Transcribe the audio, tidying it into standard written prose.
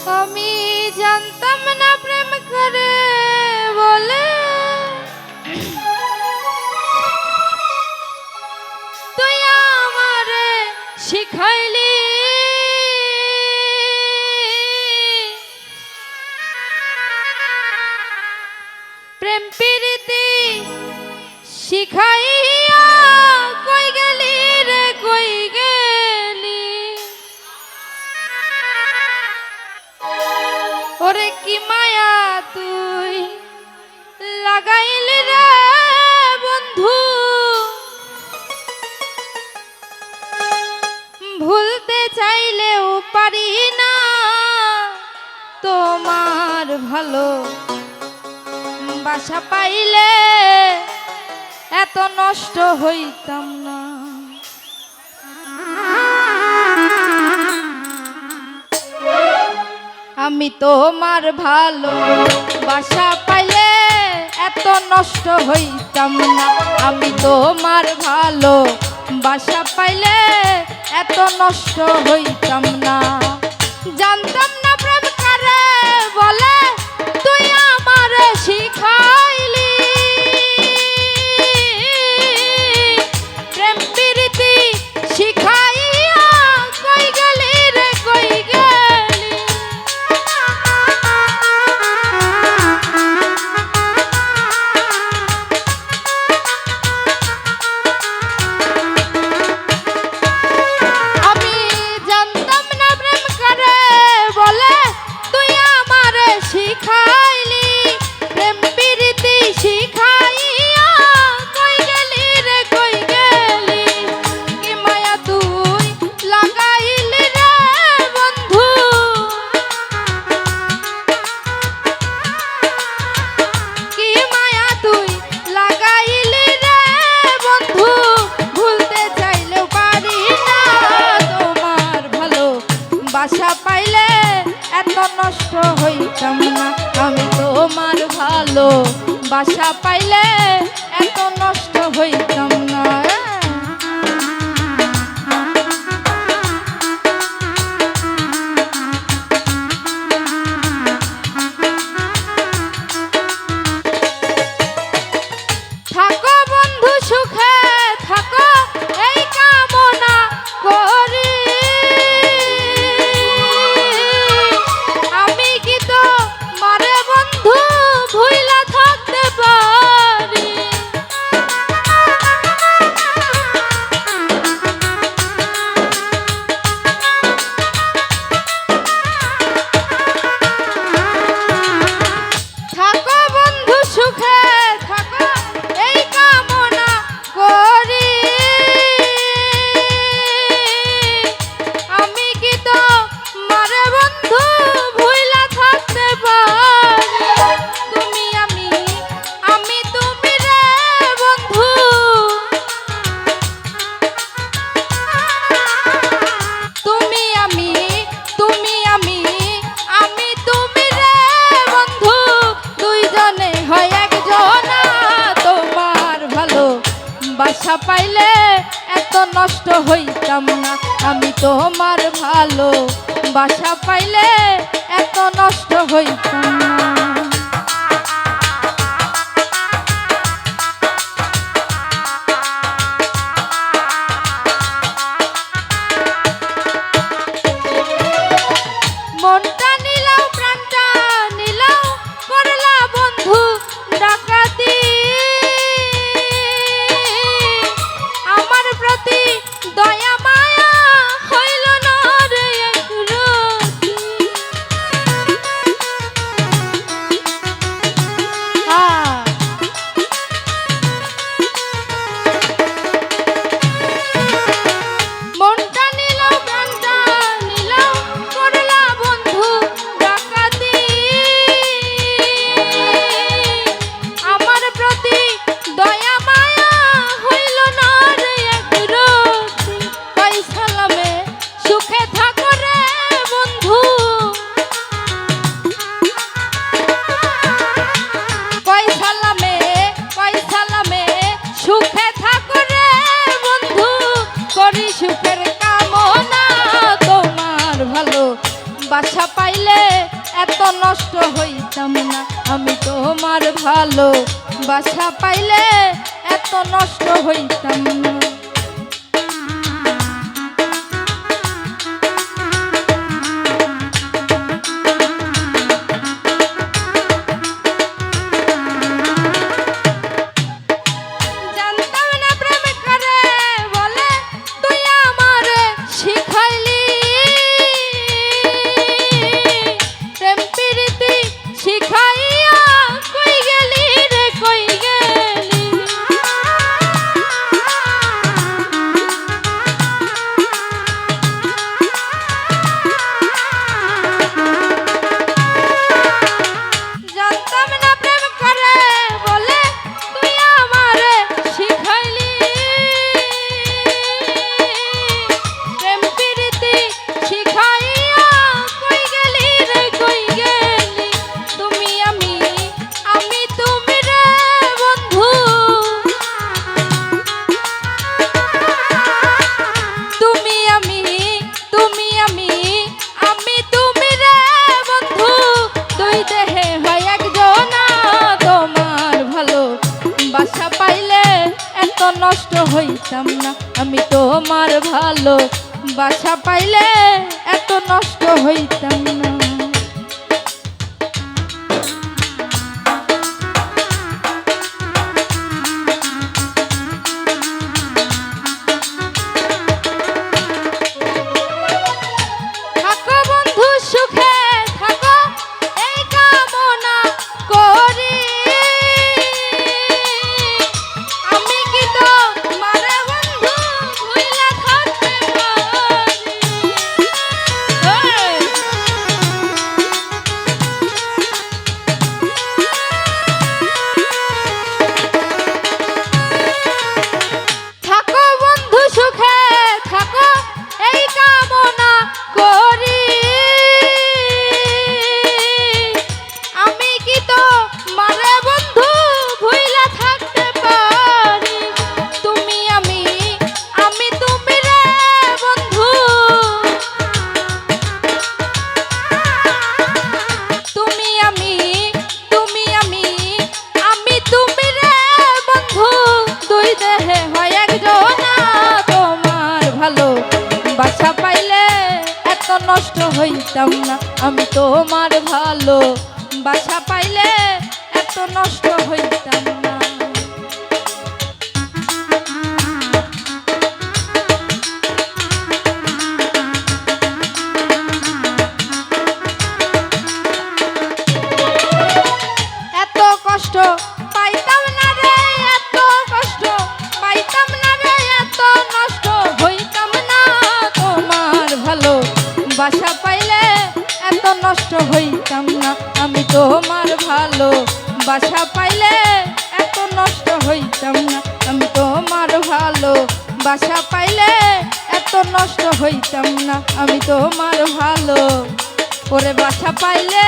আমি জানতাম না প্রেম করে বলে তুই আমারে শিখাইলি প্রেম প্রীতি শিখাইয়া কই গেলি রে কই গেলি ওরে কি মায়া তুই লাগাইলি রে বন্ধু ভুলতে চাইলেও পারি না তোমার ভালো বাসা পাইলে এত নষ্ট হইতাম না আমি তোমার ভালো বাসা পাইলে এত নষ্ট হইতাম না আমি তোমার ভালো বাসা পাইলে এত নষ্ট হইতাম না জানতাম না প্রেম করে বলে তুই আমারে শিখাইলি প্রেম প্রীতি শিখাইয়া কই গেলি রে কই গেলি আমি জানতাম না প্রেম করে বলে তুই আমারে শিখাইলি প্রেম প্রীতি শিখাইয়া কই গেলি রে কই গেলি কি মায়া তুই লাগাইলি রে বন্ধু কি মায়া তুই লাগাইলি রে বন্ধু ভুলতে চাইলেও পারি না তোমার ভালো বাসা পাইলে এত নষ্ট হইতাম না আমি তোমার ভালো বাসা পাইলে এত নষ্ট হইতাম না থাকো বন্ধু সুখে থাকো এই কামনা করি আমি কি তো মারে বন্ধু ভুইলা থাকতে পারি থাকো বন্ধু সুখে থাকো এই কামনা করি আমি কি তো মারে বন্ধু ভুইলা থাকতে পারি তুমি আমি তুমি রে বন্ধু তুমি আমি তুমি রে বন্ধু দুইজনে হয় একজনা তোমার ভালো বাসা পাইলে এত নষ্ট হইতাম না আমি তোমার ভালো বাসা পাইলে এত নষ্ট হইতাম না মনটা নিলাও প্রাণটা নিলাও করলা বন্ধু ডাকাতি আমার প্রতি দয়া মায়া হইল না রে একরতি এত নষ্ট হইতাম না। আমি তোমার ভালো বাসা পাইলে এত নষ্ট হইতাম না। নষ্ট হইতাম না। আমি তোমার ভালো বাসা পাইলে এত নষ্ট হইতাম না। থাকো বন্ধু সুখে থাকো এই কামনা করি। বাসা পাইলে এত নষ্ট হইতাম না। আমি তোমার ভালো বাসা পাইলে এত নষ্ট হইতাম না। এত কষ্ট পাইতাম না রে, এত কষ্ট পাইতাম না রে, এত নষ্ট হইতাম না। তোমার ভালো বাসা পাইলে এত নষ্ট হইতাম না। আমি তোমার ভালো বাসা পাইলে এত নষ্ট হইতাম না। আমি তোমার ভালো বাসা পাইলে এত নষ্ট হইতাম না। আমি তোমার ভালো ওরে বাসা পাইলে